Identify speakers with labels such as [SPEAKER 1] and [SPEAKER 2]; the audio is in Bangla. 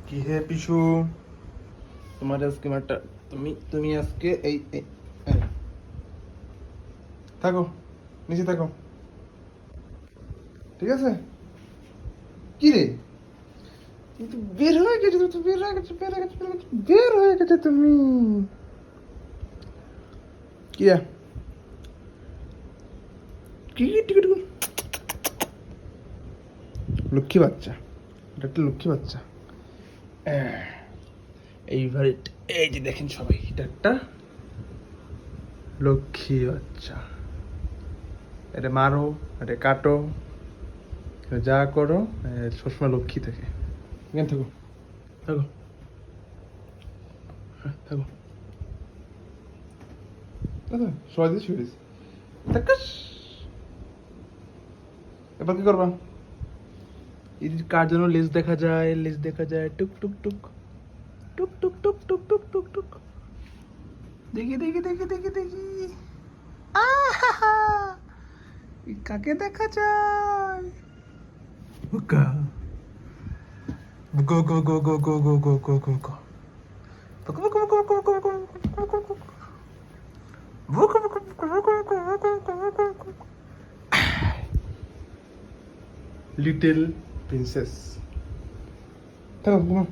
[SPEAKER 1] কি হে পিছু, তোমার আজকে মারটা তুমি তুমি আজকে এই থাকো, নিচে থাকো, ঠিক আছে? কি রে, কিন্তু বের হয়ে গেছে, তো বের হয়ে গেছে, বের হয়ে গেছে, বের হয়ে গেছে তুমি। কি রে? কি টিকিট? লক্ষ্মী বাচ্চা, এটা একটা লক্ষ্মী বাচ্চা। এইবার এই যে দেখেন সবাই, এটা একটা লক্ষ্মী বাচ্চা। এটা মারো, এটা কাটো, যা করো, সবসময় লক্ষ্মী থাকে। এখানে থাকো, থাকো, হ্যাঁ থাকো, আচ্ছা সবাই দিয়ে শুয়ে দিয়েছি। থাকাস, এবার কি করবা? এই যে কার জন্য লেজ দেখা যায়, লেজ দেখা যায়, টুক টুক টুক টুক টুক টুক টুক টুক টুক টুক। দেখি দেখি দেখি দেখি দেখি, আহা, কাকে দেখা যায়? বুকা, গো গো গো গো গো গো গো গো গো গো, বুকু বুকু বুকু বুকু বুকু বুকু বুকু বুকু বুকু বুকু বুকু বুকু বুকু বুকু। লিটল প্রিন্সেস, থাকো ঘুমাও।